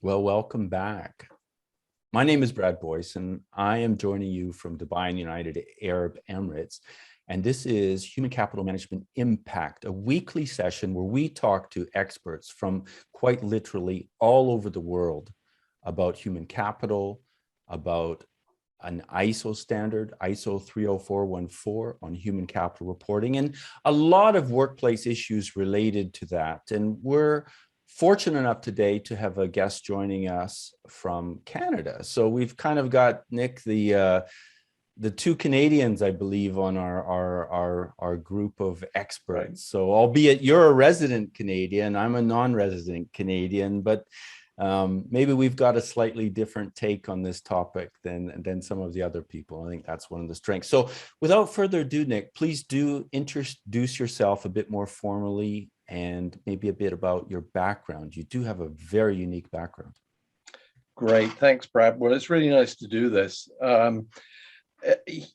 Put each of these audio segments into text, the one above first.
Well, welcome back. My name is Brad Boyce, and I am joining you from Dubai and United Arab Emirates. And this is Human Capital Management Impact, a weekly session where we talk to experts from quite literally all over the world about human capital, about an ISO standard, ISO 30414 on human capital reporting, and a lot of workplace issues related to that. And we're fortunate enough today to have a guest joining us from Canada. So we've kind of got Nick, the two Canadians, I believe, on our group of experts. Right. So albeit you're a resident Canadian, I'm a non-resident Canadian, but maybe we've got a slightly different take on this topic than some of the other people. I think that's one of the strengths. So without further ado, Nick, please do introduce yourself a bit more formally and maybe a bit about your background. You do have a very unique background. Great, thanks, Brad. Well, it's really nice to do this.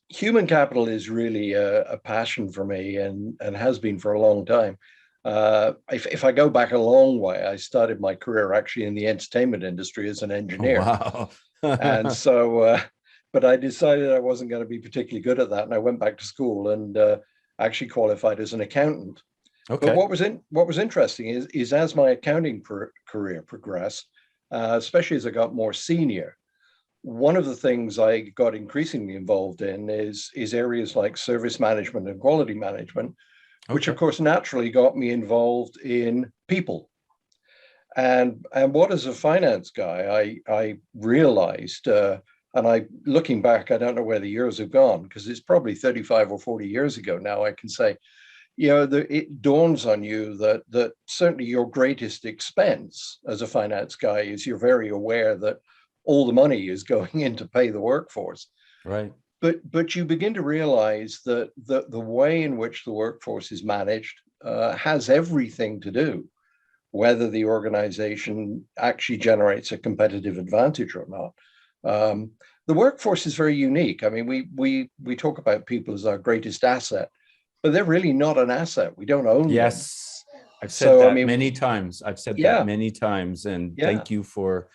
Human capital is really a passion for me and has been for a long time. If I go back a long way, I started my career actually in the entertainment industry as an engineer. Wow. And so, but I decided I wasn't going to be particularly good at that. And I went back to school and actually qualified as an accountant. Okay. But what was interesting is as my accounting career progressed, especially as I got more senior, one of the things I got increasingly involved in is areas like service management and quality management, which of course naturally got me involved in people. And what as a finance guy, I realized, looking back, I don't know where the years have gone because it's probably 35 or 40 years ago now, I can say, it dawns on you that certainly your greatest expense as a finance guy is you're very aware that all the money is going in to pay the workforce. Right. But you begin to realize that the way in which the workforce is managed has everything to do whether the organization actually generates a competitive advantage or not. The workforce is very unique. I mean, we talk about people as our greatest asset, but they're really not an asset. We don't own them. Yes, I've said that many times. I've said that many times, and thank you for,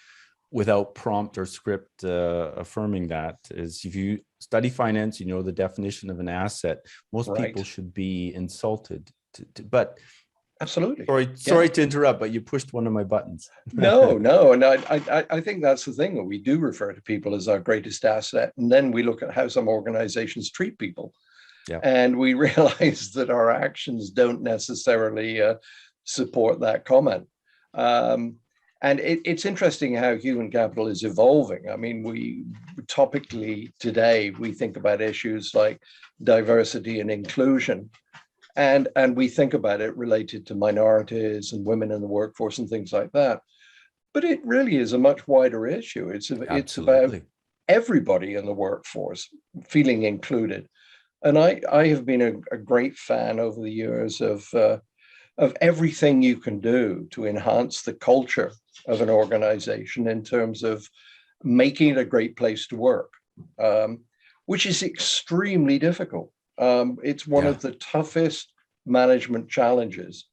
without prompt or script, affirming that. Is if you study finance, you know the definition of an asset. Most people should be insulted, but absolutely. Sorry to interrupt, but you pushed one of my buttons. No, and I think that's the thing, that we do refer to people as our greatest asset, and then we look at how some organizations treat people. Yeah. And we realize that our actions don't necessarily support that comment. And it's interesting how human capital is evolving. I mean, we topically today, we think about issues like diversity and inclusion. And we think about it related to minorities and women in the workforce and things like that. But it really is a much wider issue. It's about everybody in the workforce feeling included. And I have been a great fan over the years of everything you can do to enhance the culture of an organization in terms of making it a great place to work, which is extremely difficult. It's one of the toughest management challenges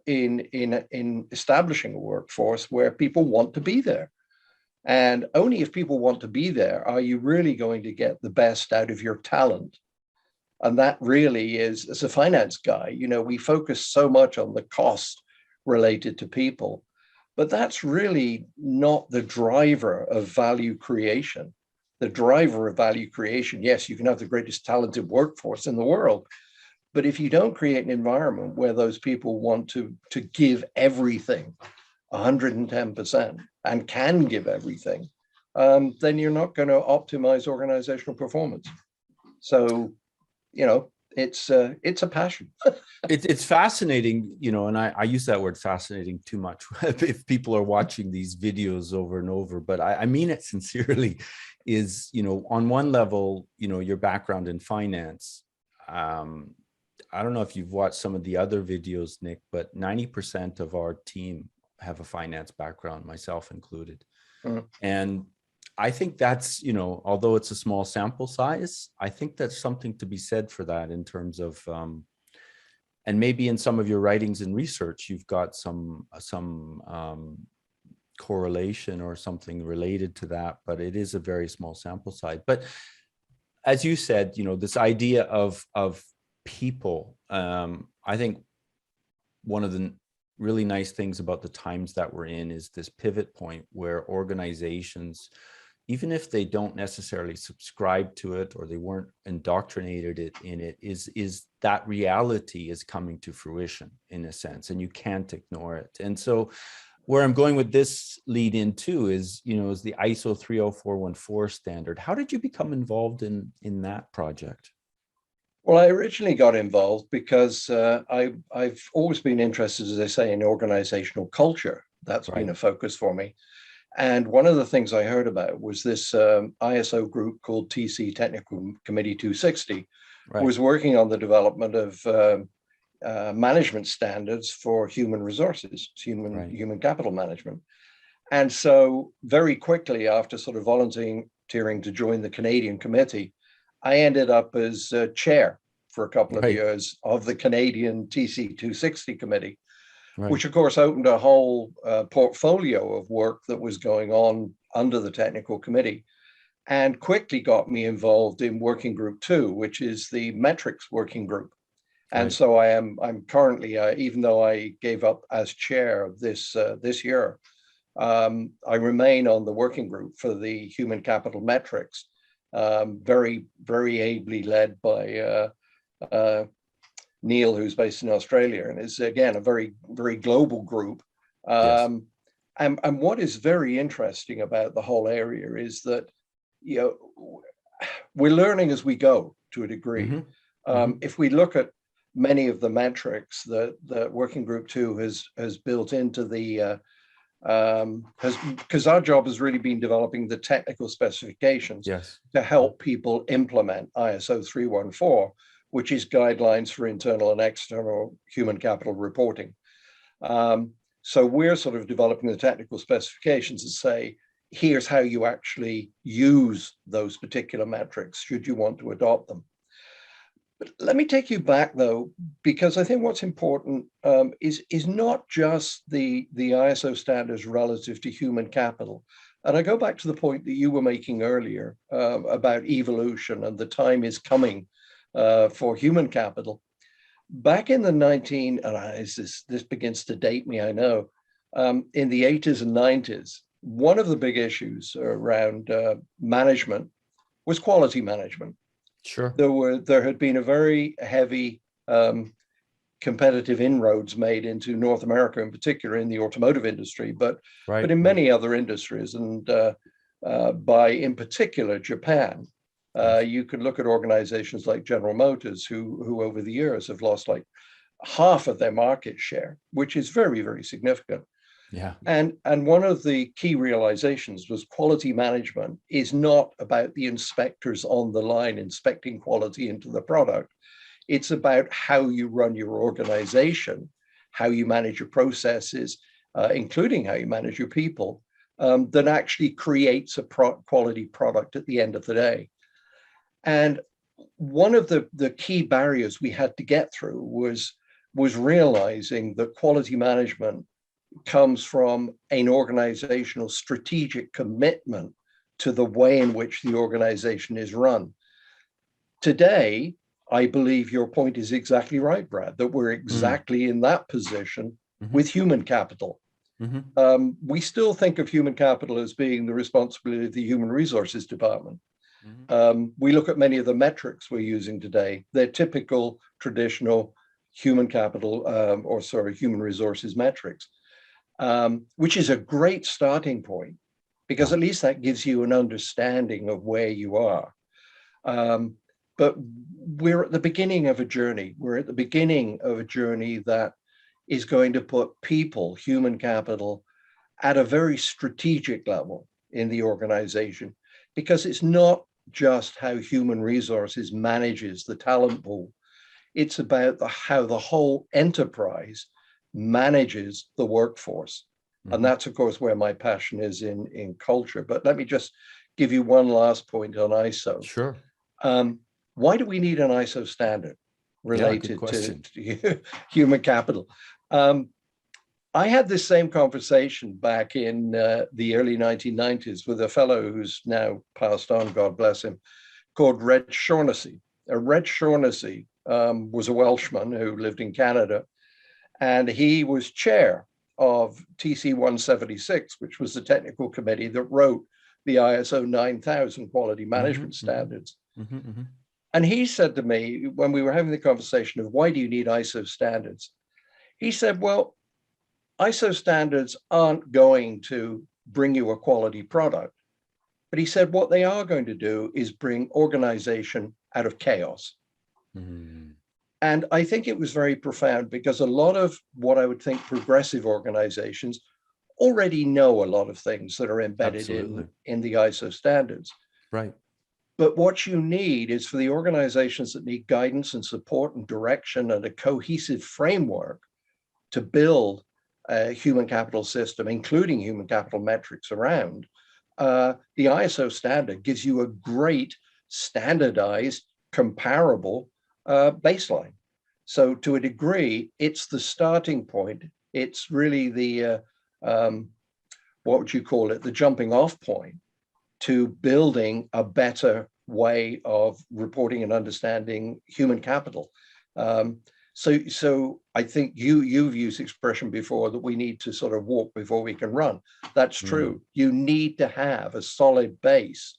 in establishing a workforce where people want to be there. And only if people want to be there are you really going to get the best out of your talent. And that really is, as a finance guy, we focus so much on the cost related to people, but that's really not the driver of value creation. The driver of value creation, yes, you can have the greatest talented workforce in the world, but if you don't create an environment where those people want to give everything, 110%, and can give everything, then you're not going to optimize organizational performance. So, it's a passion. It's fascinating, and I use that word fascinating too much if people are watching these videos over and over, but I mean it sincerely. Is, on one level, your background in finance, I don't know if you've watched some of the other videos, Nick, but 90% of our team have a finance background, myself included. And I think that's, although it's a small sample size, I think that's something to be said for that in terms of, and maybe in some of your writings and research, you've got some correlation or something related to that, but it is a very small sample size. But as you said, this idea of people, I think one of the really nice things about the times that we're in is this pivot point where organizations, even if they don't necessarily subscribe to it or they weren't indoctrinated in it, is that reality is coming to fruition in a sense, and you can't ignore it. And so where I'm going with this lead in too is the ISO 30414 standard. How did you become involved in that project? Well, I originally got involved because I've always been interested, as I say, in organizational culture. That's been a focus for me. And one of the things I heard about was this ISO group called TC Technical Committee 260, was working on the development of management standards for human resources, human capital management. And so very quickly after sort of volunteering to join the Canadian committee, I ended up as chair for a couple of years of the Canadian TC 260 committee, which of course opened a whole portfolio of work that was going on under the technical committee, and quickly got me involved in working group 2, which is the metrics working group. And so I'm currently, even though I gave up as chair this year, I remain on the working group for the human capital metrics, very, very ably led by Neil, who's based in Australia, and is again a very, very global group. And what is very interesting about the whole area is that we're learning as we go to a degree. If we look at many of the metrics that Working Group 2 has built into the because our job has really been developing the technical specifications to help people implement ISO 314, which is guidelines for internal and external human capital reporting. So we're sort of developing the technical specifications to say, here's how you actually use those particular metrics, should you want to adopt them. But let me take you back, though, because I think what's important is not just the ISO standards relative to human capital. And I go back to the point that you were making earlier about evolution, and the time is coming for human capital. Back in the this begins to date me, I know, in the 80s and 90s, one of the big issues around management was quality management. There had been a very heavy competitive inroads made into North America, in particular in the automotive industry, but in many other industries, and by in particular Japan. You could look at organizations like General Motors, who over the years have lost like half of their market share, which is very, very significant. And one of the key realizations was quality management is not about the inspectors on the line inspecting quality into the product. It's about how you run your organization, how you manage your processes, including how you manage your people, that actually creates a quality product at the end of the day. And one of the key barriers we had to get through was realizing that quality management comes from an organizational strategic commitment to the way in which the organization is run. Today, I believe your point is exactly right, Brad, that we're exactly in that position with human capital. We still think of human capital as being the responsibility of the human resources department. We look at many of the metrics we're using today. They're typical traditional human capital, human resources metrics. Which is a great starting point, because at least that gives you an understanding of where you are. But we're at the beginning of a journey. We're at the beginning of a journey that is going to put people, human capital, at a very strategic level in the organization, because it's not just how human resources manages the talent pool. It's about how the whole enterprise manages the workforce. And that's, of course, where my passion is in culture. But let me just give you one last point on ISO. Why do we need an ISO standard related to human capital? I had this same conversation back in the early 1990s with a fellow who's now passed on, God bless him, called Red Shaughnessy. Red Shaughnessy was a Welshman who lived in Canada, and he was chair of TC 176, which was the technical committee that wrote the ISO 9000 quality management standards. And he said to me, when we were having the conversation of why do you need ISO standards? He said, well, ISO standards aren't going to bring you a quality product. But he said, what they are going to do is bring organization out of chaos. And I think it was very profound because a lot of what I would think progressive organizations already know a lot of things that are embedded in the ISO standards. Right. But what you need is for the organizations that need guidance and support and direction and a cohesive framework to build a human capital system, including human capital metrics around, the ISO standard gives you a great standardized, comparable baseline. So to a degree, it's the starting point. It's really the, what would you call it, the jumping off point to building a better way of reporting and understanding human capital. So I think you've used the expression before that we need to sort of walk before we can run. That's true. You need to have a solid base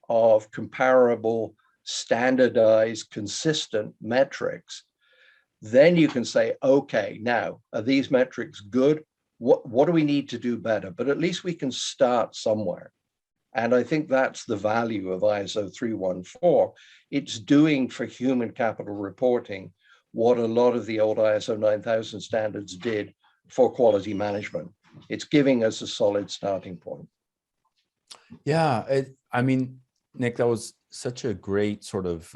of comparable, standardized, consistent metrics. Then you can say, okay, now, are these metrics good? What do we need to do better? But at least we can start somewhere. And I think that's the value of ISO 314. It's doing for human capital reporting what a lot of the old ISO 9000 standards did for quality management. It's giving us a solid starting point. Yeah, I mean, Nick, that was such a great sort of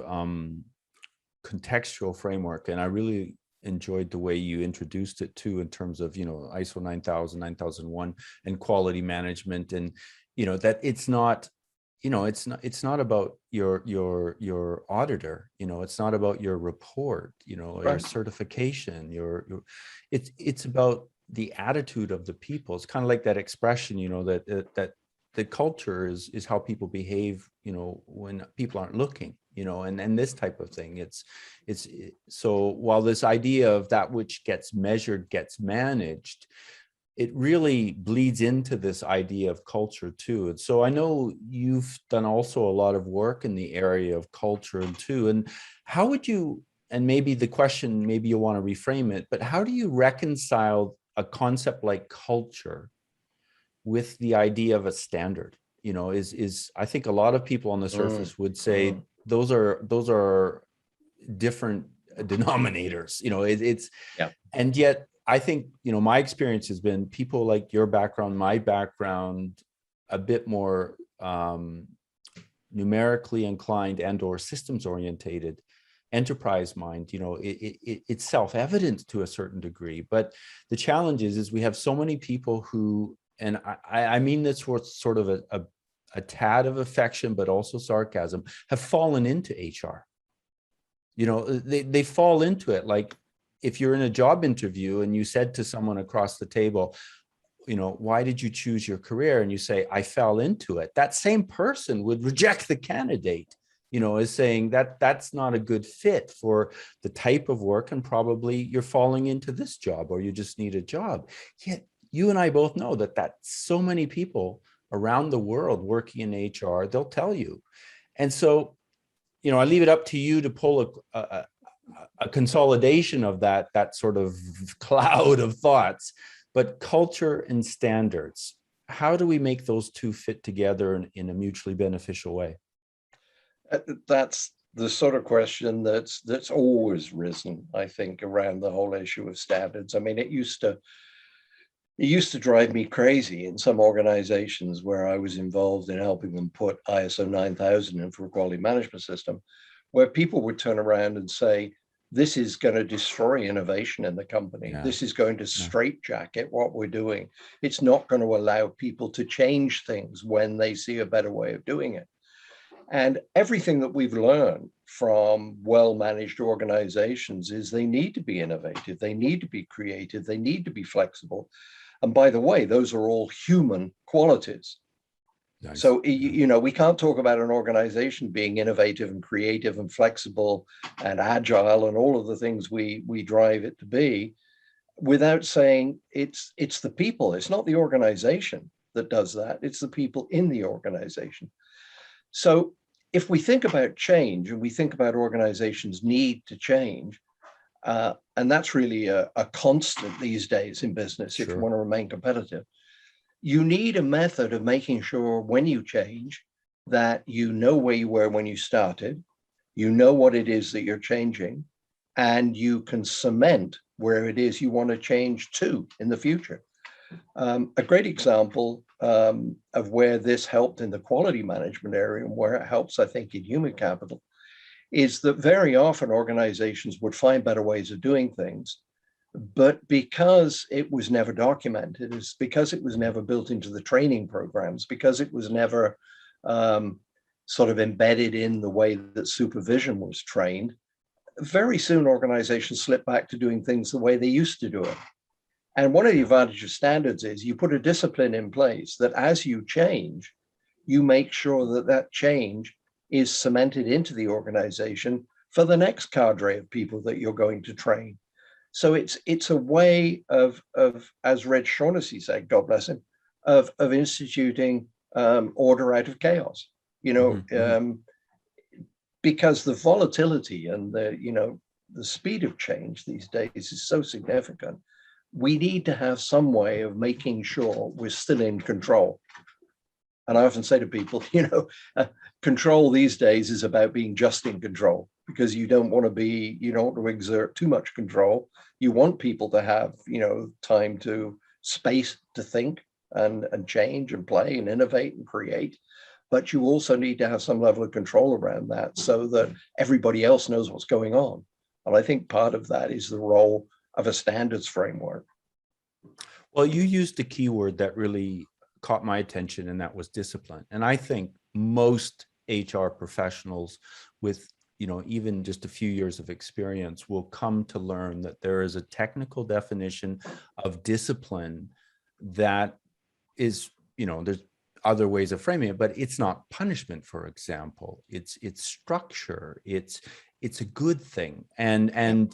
contextual framework. And I really enjoyed the way you introduced it too, in terms of, ISO 9000, 9001 and quality management. And, that it's not, it's not about your auditor, it's not about your report, your certification, it's about the attitude of the people. It's kind of like that expression, that the culture is how people behave, when people aren't looking, and this type of thing. So while this idea of that which gets measured gets managed, it really bleeds into this idea of culture too. And so I know you've done also a lot of work in the area of culture too. And how would you, and maybe the question, maybe you want to reframe it, but how do you reconcile a concept like culture with the idea of a standard? I think a lot of people on the surface would say those are different denominators, and yet I think, my experience has been people like your background, my background, a bit more numerically inclined and or systems orientated, enterprise mind, it's self-evident to a certain degree. But the challenge is we have so many people who, and I mean this with sort of a tad of affection, but also sarcasm, have fallen into HR. They fall into it. Like, if you're in a job interview and you said to someone across the table, why did you choose your career? And you say, I fell into it. That same person would reject the candidate, as saying that that's not a good fit for the type of work, and probably you're falling into this job or you just need a job. Yet you and I both know that so many people around the world working in HR, they'll tell you. And so, I leave it up to you to pull a consolidation of that sort of cloud of thoughts. But culture and standards, how do we make those two fit together in a mutually beneficial way? That's the sort of question that's always risen, I think, around the whole issue of standards. I mean, it used to drive me crazy in some organizations where I was involved in helping them put ISO 9000 in for a quality management system, where people would turn around and say, this is going to destroy innovation in the company. Yeah. This is going to straitjacket what we're doing. It's not going to allow people to change things when they see a better way of doing it. And everything that we've learned from well-managed organizations is they need to be innovative, they need to be creative, they need to be flexible. And by the way, those are all human qualities. Nice. So, you know, we can't talk about an organization being innovative and creative and flexible and agile and all of the things we drive it to be without saying it's the people. It's not the organization that does that. It's the people in the organization. So if we think about change and we think about organizations need to change, and that's really a constant these days in business, sure, if you want to remain competitive, you need a method of making sure when you change that you know where you were when you started, you know what it is that you're changing, and you can cement where it is you want to change to in the future. A great example of where this helped in the quality management area and where it helps, I think, in human capital is that very often organizations would find better ways of doing things, but because it was never documented, it's because it was never built into the training programs, because it was never sort of embedded in the way that supervision was trained, very soon organizations slip back to doing things the way they used to do it. And one of the advantages of standards is you put a discipline in place that as you change, you make sure that that change is cemented into the organization for the next cadre of people that you're going to train. So it's a way of as Red Shaughnessy said, God bless him, of instituting order out of chaos. You know, because the volatility and the speed of change these days is so significant. We need to have some way of making sure we're still in control. And I often say to people, control these days is about being just in control, because you don't want to exert too much control. You want people to have, time to space to think and change and play and innovate and create. But you also need to have some level of control around that so that everybody else knows what's going on. And I think part of that is the role of a standards framework. Well, you used a keyword that really caught my attention, and that was discipline. And I think most HR professionals with, even just a few years of experience will come to learn that there is a technical definition of discipline that is, there's other ways of framing it, but it's not punishment, for example. It's structure. It's a good thing. And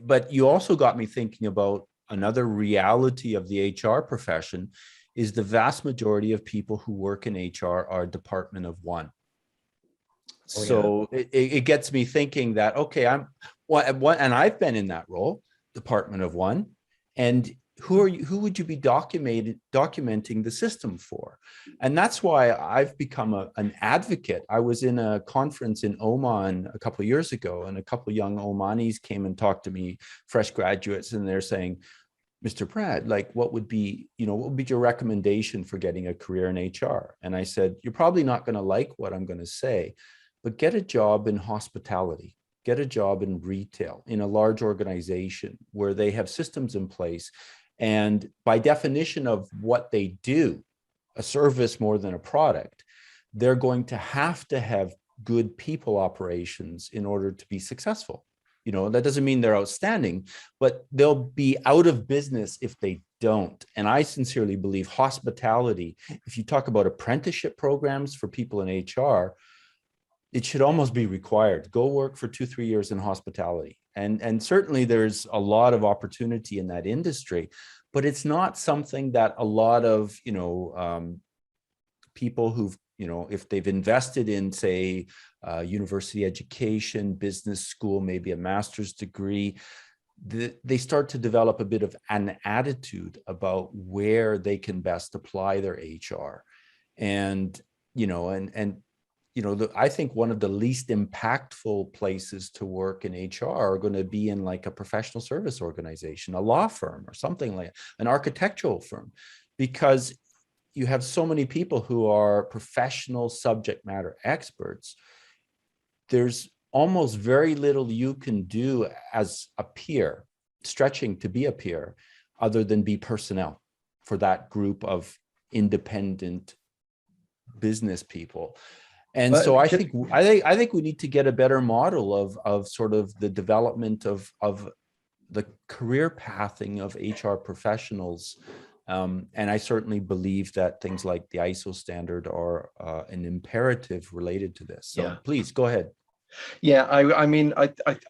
but you also got me thinking about another reality of the HR profession is the vast majority of people who work in HR are department of one. Oh, so yeah. it gets me thinking that, okay, and I've been in that role, department of one, and who would you be documenting the system for? And that's why I've become an advocate. I was in a conference in Oman a couple of years ago, and a couple of young Omanis came and talked to me, fresh graduates, and they're saying, Mr. Brad, what would be your recommendation for getting a career in HR? And I said, you're probably not going to like what I'm going to say, but get a job in hospitality, get a job in retail, in a large organization where they have systems in place. And by definition of what they do, a service more than a product, they're going to have good people operations in order to be successful. That doesn't mean they're outstanding, but they'll be out of business if they don't. And I sincerely believe hospitality, if you talk about apprenticeship programs for people in HR, it should almost be required. Go work for 2-3 years in hospitality. And certainly there's a lot of opportunity in that industry, but it's not something that a lot of, people who've, if they've invested in, say, university education, business school, maybe a master's degree, they start to develop a bit of an attitude about where they can best apply their HR. And, I think one of the least impactful places to work in HR are going to be in like a professional service organization, a law firm or something like an architectural firm, because you have so many people who are professional subject matter experts. There's almost very little you can do as a peer, stretching to be a peer, other than be personnel for that group of independent business people. And so I think we need to get a better model of sort of the development of the career pathing of HR professionals. And I certainly believe that things like the ISO standard are an imperative related to this. So please go ahead. Yeah, I mean, I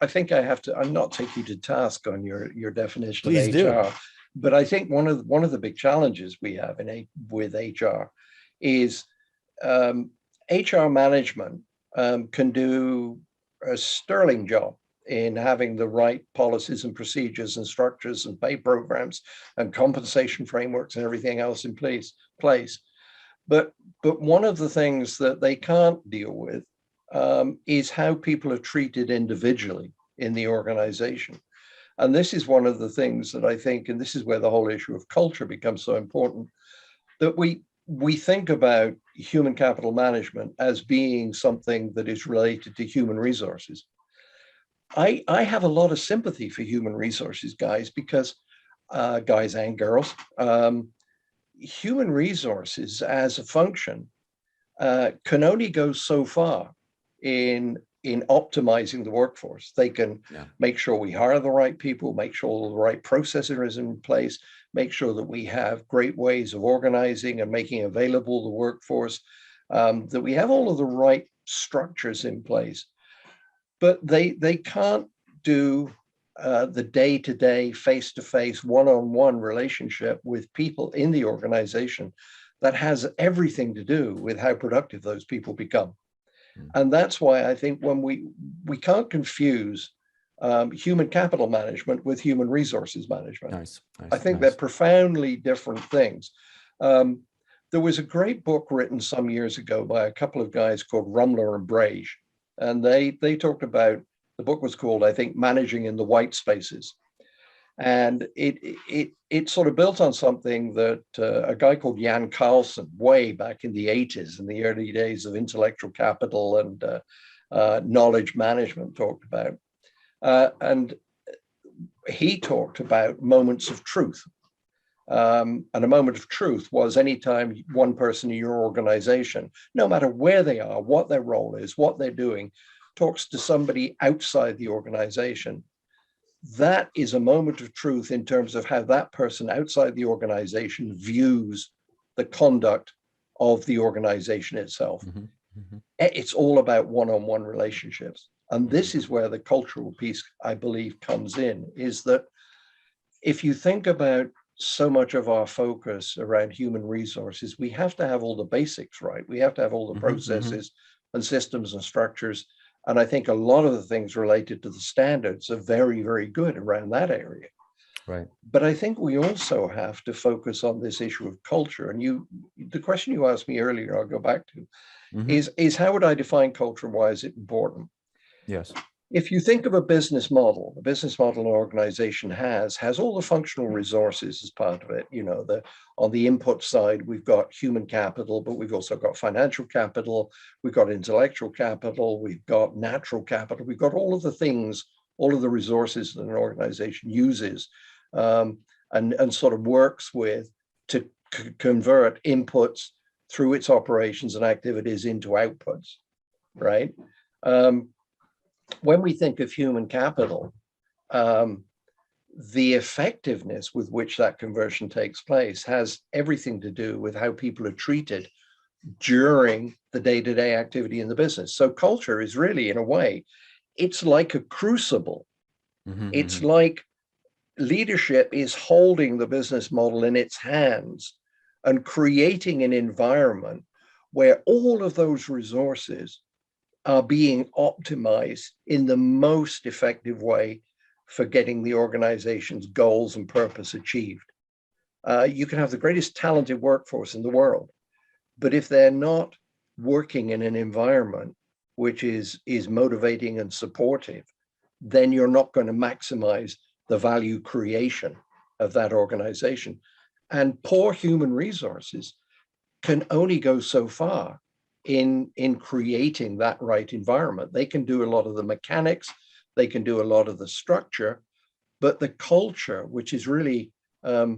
think I have to. I'm not take you to task on your definition Please of HR, do. but I think one of the big challenges we have with HR is HR management can do a sterling job in having the right policies and procedures and structures and pay programs and compensation frameworks and everything else in place. But one of the things that they can't deal with is how people are treated individually in the organization. And this is one of the things that I think, and this is where the whole issue of culture becomes so important, that we think about human capital management as being something that is related to human resources. I have a lot of sympathy for human resources, guys, because guys and girls, human resources as a function can only go so far in optimizing the workforce. They can make sure we hire the right people, make sure the right processes are in place, make sure that we have great ways of organizing and making available the workforce, that we have all of the right structures in place. But they can't do the day-to-day, face-to-face, one-on-one relationship with people in the organization that has everything to do with how productive those people become. And that's why I think when we can't confuse human capital management with human resources management. I think they're profoundly different things. There was a great book written some years ago by a couple of guys called Rumler and Brage. And they talked about, the book was called, I think, Managing in the White Spaces. And it sort of built on something that a guy called Jan Carlson, way back in the 80s, in the early days of intellectual capital and knowledge management, talked about. And he talked about moments of truth. And a moment of truth was anytime one person in your organization, no matter where they are, what their role is, what they're doing, talks to somebody outside the organization. That is a moment of truth in terms of how that person outside the organization views the conduct of the organization itself. It's all about one-on-one relationships. And this is where the cultural piece, I believe, comes in, is that if you think about so much of our focus around human resources, we have to have all the basics right. We have to have all the processes and systems and structures. And I think a lot of the things related to the standards are very, very good around that area. Right. But I think we also have to focus on this issue of culture. And the question you asked me earlier, I'll go back to, is how would I define culture? Why is it important? Yes. If you think of a business model an organization has all the functional resources as part of it. You know, on the input side, we've got human capital, but we've also got financial capital, we've got intellectual capital, we've got natural capital, we've got all of the things, all of the resources that an organization uses and sort of works with to convert inputs through its operations and activities into outputs, right? When we think of human capital, the effectiveness with which that conversion takes place has everything to do with how people are treated during the day-to-day activity in the business. So culture is really, in a way, it's like a crucible. It's like leadership is holding the business model in its hands and creating an environment where all of those resources are being optimized in the most effective way for getting the organization's goals and purpose achieved. You can have the greatest talented workforce in the world, but if they're not working in an environment which is motivating and supportive, then you're not going to maximize the value creation of that organization. And poor human resources can only go so far in creating that right environment. They can do a lot of the mechanics, they can do a lot of the structure, but the culture, which is really the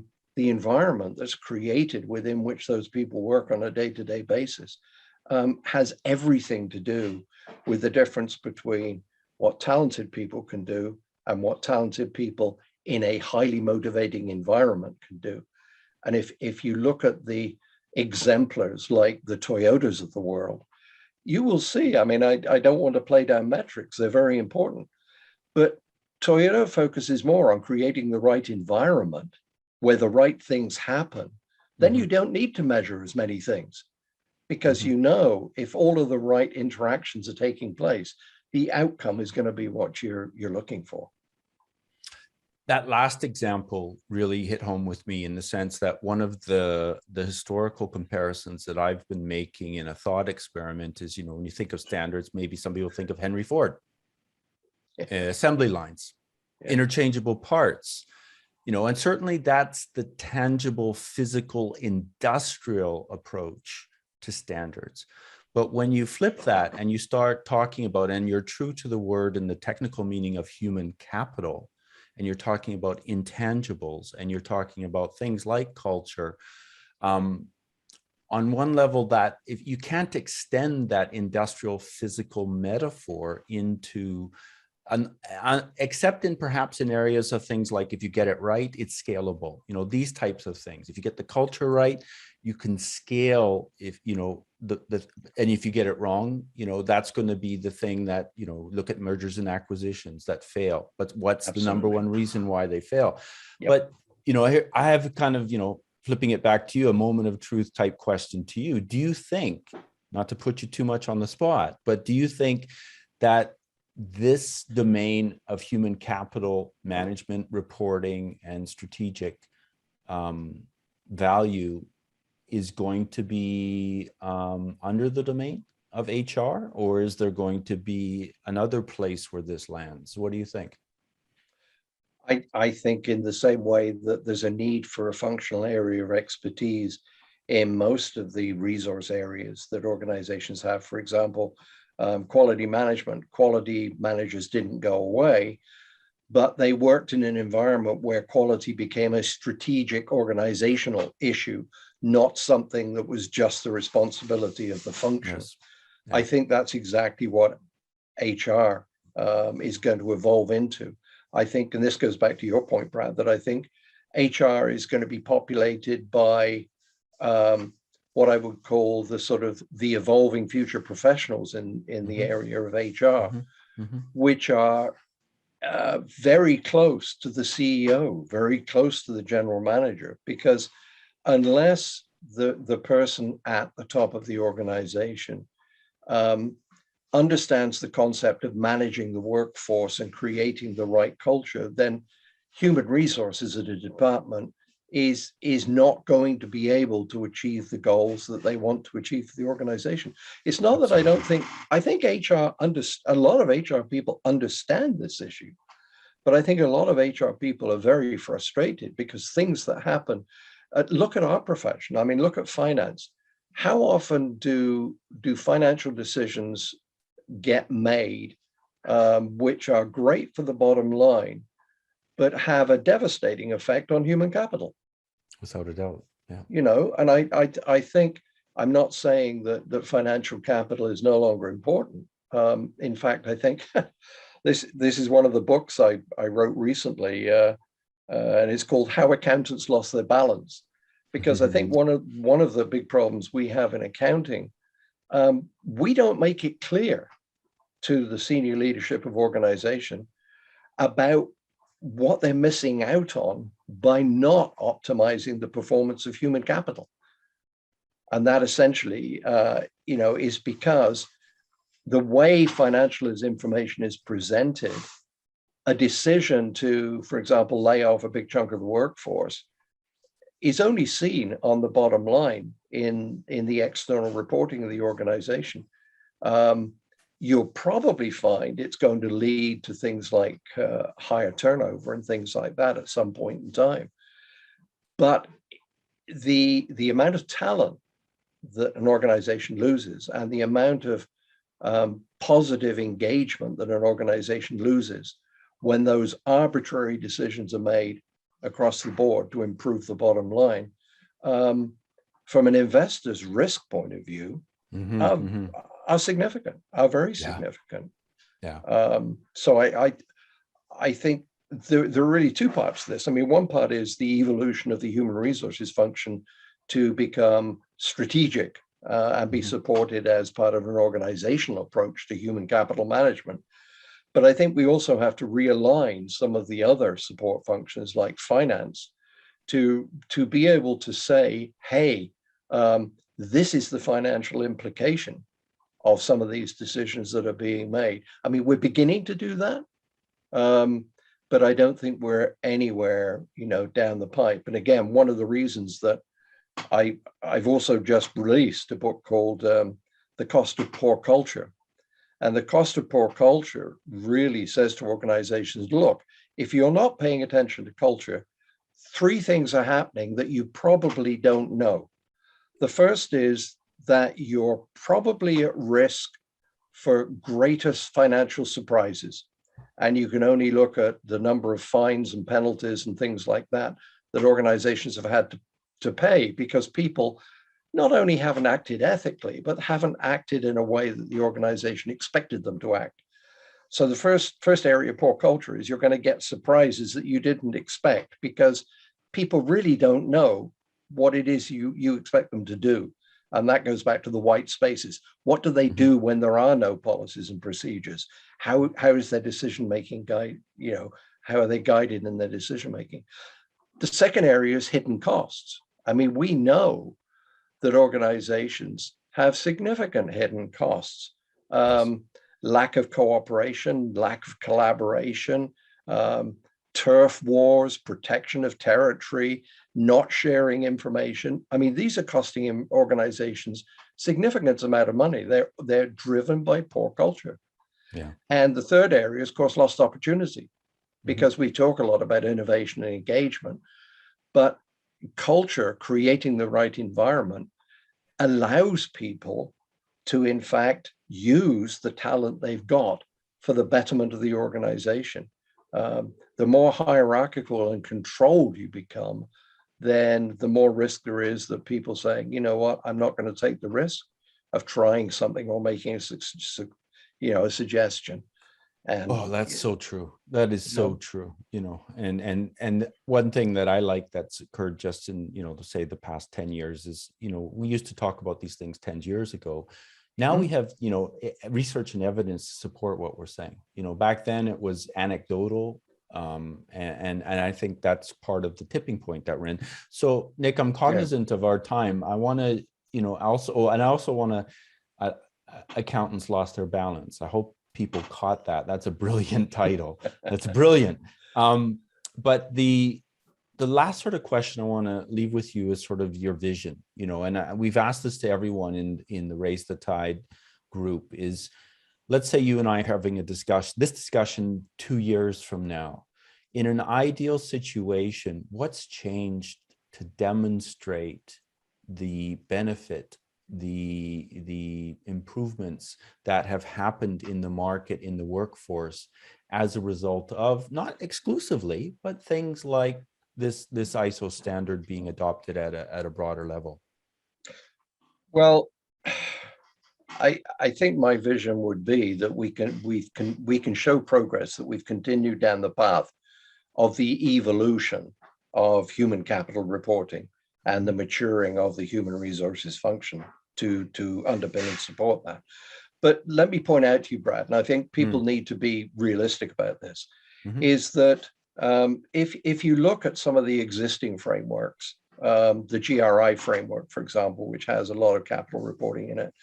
environment that's created within which those people work on a day-to-day basis, has everything to do with the difference between what talented people can do and what talented people in a highly motivating environment can do. And if you look at the exemplars like the Toyotas of the world, you will see, I mean, I don't want to play down metrics, they're very important, but Toyota focuses more on creating the right environment where the right things happen. Then you don't need to measure as many things, because you know if all of the right interactions are taking place, the outcome is going to be what you're looking for. That last example really hit home with me in the sense that one of the historical comparisons that I've been making in a thought experiment is, you know, when you think of standards, maybe some people think of Henry Ford, assembly lines, interchangeable parts, you know, and certainly that's the tangible, physical, industrial approach to standards. But when you flip that and you start talking about, and you're true to the word and the technical meaning of human capital, and you're talking about intangibles, and you're talking about things like culture, on one level, that if you can't extend that industrial physical metaphor into except in perhaps in areas of things like, if you get it right, it's scalable, you know, these types of things. If you get the culture right, you can scale. If you know and if you get it wrong, you know, that's going to be the thing that, you know, look at mergers and acquisitions that fail, but what's the number one reason why they fail? But you know, I have kind of, you know, flipping it back to you, a moment of truth type question to you. Do you think, not to put you too much on the spot, but do you think that this domain of human capital management, reporting, and strategic value is going to be under the domain of HR, or is there going to be another place where this lands? What do you think? I think in the same way that there's a need for a functional area of expertise in most of the resource areas that organizations have. For example, quality management, quality managers didn't go away, but they worked in an environment where quality became a strategic organizational issue, not something that was just the responsibility of the function. Yes. Yeah. I think that's exactly what HR is going to evolve into. I think, and this goes back to your point, Brad, that I think HR is going to be populated by what I would call the sort of the evolving future professionals in the area of HR, which are very close to the CEO, very close to the general manager, because unless the person at the top of the organization understands the concept of managing the workforce and creating the right culture, then human resources at a department is not going to be able to achieve the goals that they want to achieve for the organization. It's not that I don't think, I think a lot of HR people understand this issue, but I think a lot of HR people are very frustrated because things that happen, look at our profession. I mean, look at finance. How often do financial decisions get made, which are great for the bottom line, but have a devastating effect on human capital? Without a doubt, yeah. You know, and I think, I'm not saying that financial capital is no longer important. In fact, I think this is one of the books I wrote recently, and it's called How Accountants Lost Their Balance. Because I think one of the big problems we have in accounting, we don't make it clear to the senior leadership of organization about what they're missing out on by not optimizing the performance of human capital. And that essentially, you know, is because the way financial information is presented, a decision to, for example, lay off a big chunk of the workforce is only seen on the bottom line in the external reporting of the organization. You'll probably find it's going to lead to things like higher turnover and things like that at some point in time. But the amount of talent that an organization loses and the amount of positive engagement that an organization loses when those arbitrary decisions are made across the board to improve the bottom line, from an investor's risk point of view, Mm-hmm, are, mm-hmm. are significant, are very Yeah, significant. yeah. So I think there are really two parts to this. I mean, one part is the evolution of the human resources function to become strategic and be Mm-hmm. supported as part of an organizational approach to human capital management. But I think we also have to realign some of the other support functions like finance to be able to say, hey, this is the financial implication of some of these decisions that are being made. I mean, we're beginning to do that, but I don't think we're anywhere, down the pipe. And again, one of the reasons that I've also just released a book called The Cost of Poor Culture. And the cost of poor culture really says to organizations, look, if you're not paying attention to culture, three things are happening that you probably don't know. The first is that you're probably at risk for greatest financial surprises. And you can only look at the number of fines and penalties and things like that that organizations have had to pay because people not only haven't acted ethically, but haven't acted in a way that the organization expected them to act. So the first area of poor culture is you're going to get surprises that you didn't expect because people really don't know what it is you expect them to do. And that goes back to the white spaces. What do they Mm-hmm. do when there are no policies and procedures? How is their decision-making guide, how are they guided in their decision-making? The second area is hidden costs. I mean, we know that organizations have significant hidden costs. Yes. Lack of cooperation, lack of collaboration, turf wars, protection of territory, not sharing information. I mean, these are costing organizations significant amount of money. They're driven by poor culture. Yeah. And the third area is, of course, lost opportunity, because Mm-hmm. we talk a lot about innovation and engagement, but culture, creating the right environment, allows people to, in fact, use the talent they've got for the betterment of the organization. The more hierarchical and controlled you become, then the more risk there is that people saying, you know what, I'm not going to take the risk of trying something or making a suggestion. And Oh, that's so true. That is so true, and one thing that I like that's occurred just in, to say the past 10 years is, we used to talk about these things 10 years ago. Now we have, research and evidence to support what we're saying. Back then it was anecdotal. And I think that's part of the tipping point that we're in. So Nick, I'm cognizant of our time. I want to, I also want to, accountants lost their balance. I hope people caught that. That's a brilliant title. That's brilliant. But the last sort of question I want to leave with you is sort of your vision, and we've asked this to everyone in the Raise the Tide group is, let's say you and I are having this discussion 2 years from now. In an ideal situation, what's changed to demonstrate the benefit, the improvements that have happened in the market, in the workforce, as a result of, not exclusively, but things like this ISO standard being adopted at a broader level? Well, I think my vision would be that we can show progress, that we've continued down the path of the evolution of human capital reporting and the maturing of the human resources function to underpin and support that. But let me point out to you, Brad, and I think people need to be realistic about this, is that if you look at some of the existing frameworks, the GRI framework, for example, which has a lot of capital reporting in it,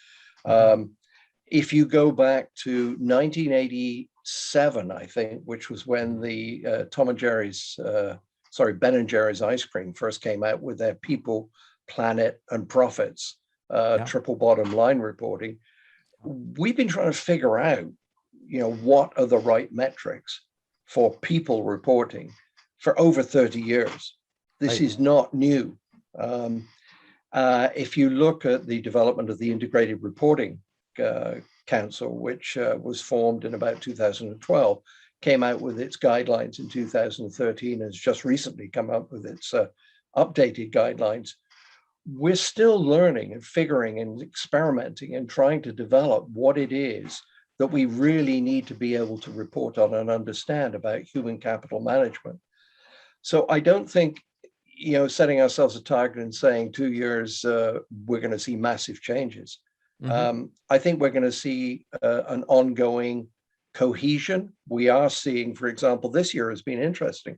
if you go back to 1987, I think, which was when the Ben and Jerry's ice cream first came out with their people, planet, and profits, triple bottom line reporting. We've been trying to figure out, what are the right metrics for people reporting for over 30 years. This is not new. If you look at the development of the Integrated Reporting Council, which was formed in about 2012, came out with its guidelines in 2013, and has just recently come up with its updated guidelines. we're still learning and figuring and experimenting and trying to develop what it is that we really need to be able to report on and understand about human capital management. So I don't think, setting ourselves a target and saying 2 years, we're going to see massive changes. I think we're going to see an ongoing cohesion. We are seeing, for example, this year has been interesting,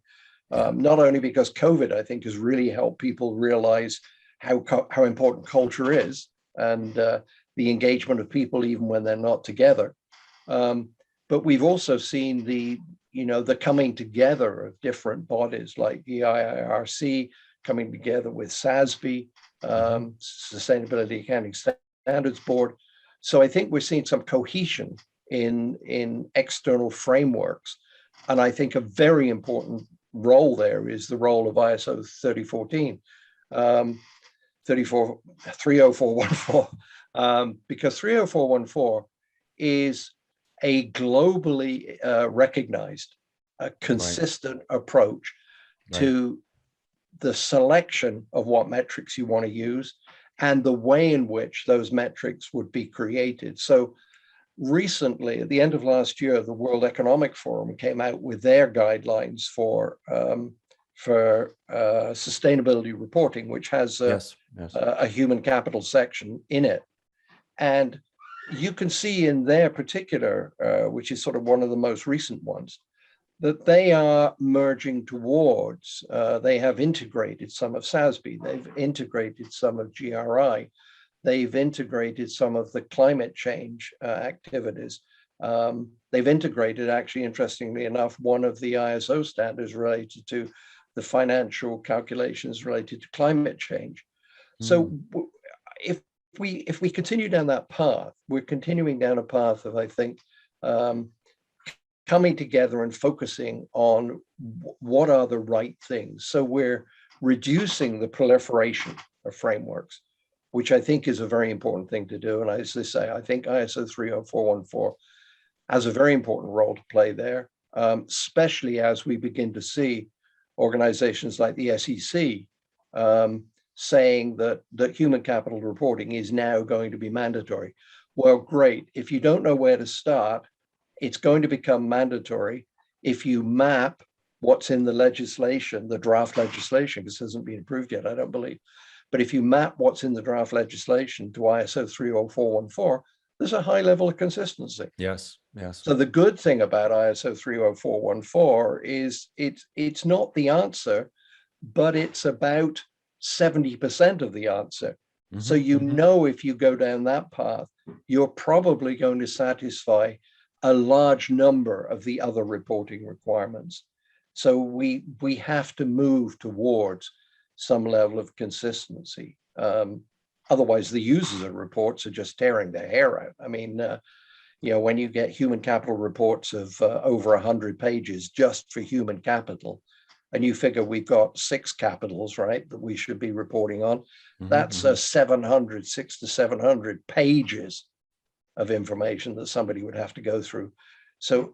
not only because COVID, I think, has really helped people realize how important culture is and the engagement of people even when they're not together. But we've also seen the coming together of different bodies like the IIRC coming together with SASB, Sustainability Accounting Standards Board. So I think we're seeing some cohesion in external frameworks. And I think a very important role there is the role of ISO 3014, 30414, because 30414 is a globally recognized, consistent approach to the selection of what metrics you want to use and the way in which those metrics would be created. So recently, at the end of last year, the World Economic Forum came out with their guidelines for sustainability reporting, which has a human capital section in it. And you can see in their particular, which is sort of one of the most recent ones, that they are merging towards, they have integrated some of SASB, they've integrated some of GRI, they've integrated some of the climate change activities. They've integrated, actually, interestingly enough, one of the ISO standards related to the financial calculations related to climate change. So if we continue down that path, we're continuing down a path of, I think, coming together and focusing on what are the right things. So we're reducing the proliferation of frameworks, which I think is a very important thing to do. And as I say, I think ISO 30414 has a very important role to play there, especially as we begin to see organizations like the SEC saying that human capital reporting is now going to be mandatory. Well, great. If you don't know where to start, it's going to become mandatory if you map what's in the legislation, the draft legislation, because it hasn't been approved yet, I don't believe. But if you map what's in the draft legislation to ISO 30414, there's a high level of consistency. Yes. So the good thing about ISO 30414 is it's not the answer, but it's about 70% of the answer. So know if you go down that path, you're probably going to satisfy a large number of the other reporting requirements. So we have to move towards some level of consistency. Otherwise, the users of reports are just tearing their hair out. I mean, when you get human capital reports of over 100 pages just for human capital, and you figure we've got 6 capitals, right, that we should be reporting on, that's 600 to 700 pages of information that somebody would have to go through. So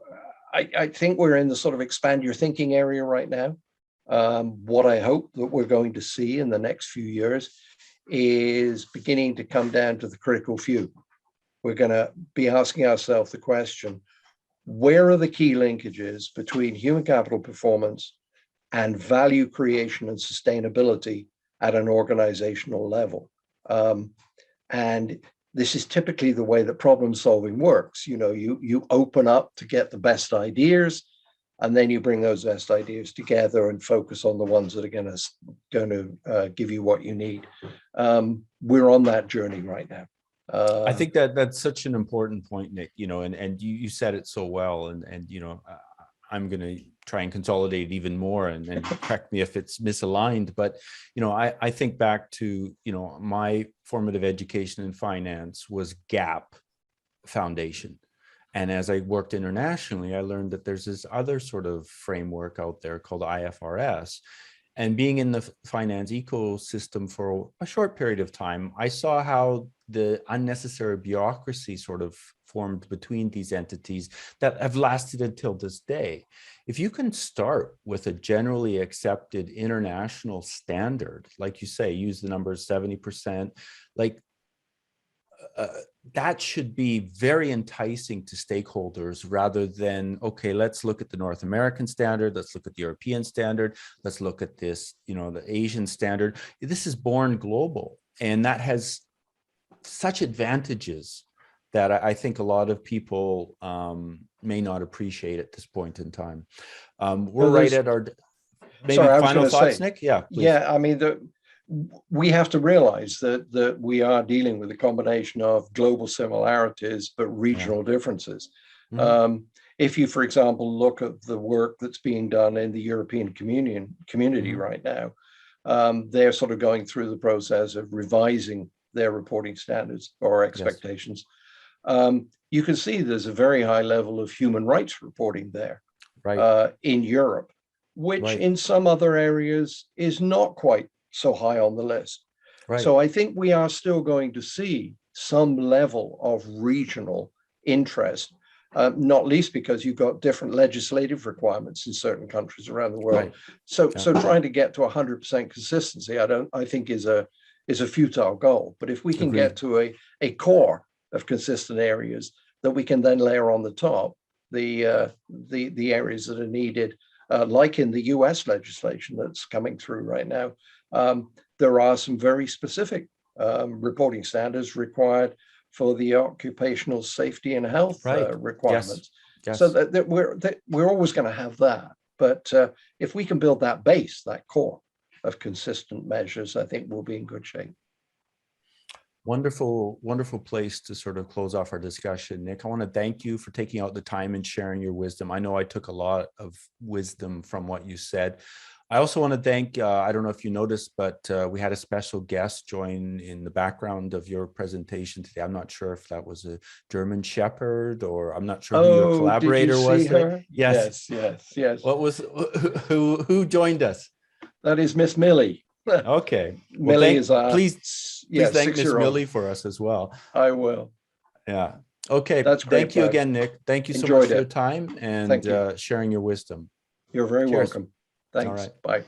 I think we're in the sort of expand your thinking area right now. What I hope that we're going to see in the next few years is beginning to come down to the critical few. We're going to be asking ourselves the question, where are the key linkages between human capital performance and value creation and sustainability at an organizational level? And this is typically the way that problem solving works. You open up to get the best ideas, and then you bring those best ideas together and focus on the ones that are going to give you what you need. We're on that journey right now. I think that's such an important point, Nick. And you said it so well. And I'm going to try and consolidate even more and correct me if it's misaligned. But, I think back to, my formative education in finance was GAP Foundation. And as I worked internationally, I learned that there's this other sort of framework out there called IFRS. And being in the finance ecosystem for a short period of time, I saw how the unnecessary bureaucracy sort of formed between these entities that have lasted until this day. If you can start with a generally accepted international standard, like you say, use the number 70%, like that should be very enticing to stakeholders rather than, okay, let's look at the North American standard, let's look at the European standard, let's look at this, the Asian standard. This is born global, and that has such advantages that I think a lot of people may not appreciate at this point in time. We're right at our final thoughts, Nick? Yeah, please. Yeah, I mean, we have to realize that we are dealing with a combination of global similarities but regional differences. Mm-hmm. If you, for example, look at the work that's being done in the European community mm-hmm. right now, they're sort of going through the process of revising their reporting standards or expectations. Yes. You can see there's a very high level of human rights reporting there in Europe, which in some other areas is not quite so high on the list. Right. So I think we are still going to see some level of regional interest, not least because you've got different legislative requirements in certain countries around the world. Right. So trying to get to 100% consistency, I think is a futile goal. But if we can get to a core of consistent areas that we can then layer on the top, the areas that are needed, like in the US legislation that's coming through right now. There are some very specific reporting standards required for the occupational safety and health requirements. Yes. So that we're always going to have that. But if we can build that base, that core of consistent measures, I think we'll be in good shape. Wonderful, wonderful place to sort of close off our discussion. Nick, I want to thank you for taking out the time and sharing your wisdom. I know I took a lot of wisdom from what you said. I also want to thank, I don't know if you noticed, but we had a special guest join in the background of your presentation today. I'm not sure if that was a German Shepherd, or I'm not sure who your collaborator was. Her? Yes. What was, who joined us? That is Miss Millie. Okay. Millie is please thank Miss Millie for us as well. I will. Yeah. Okay. That's great. Thank you again, Nick. Thank you so much for your time and sharing your wisdom. You're very welcome. Thanks. All right. Bye.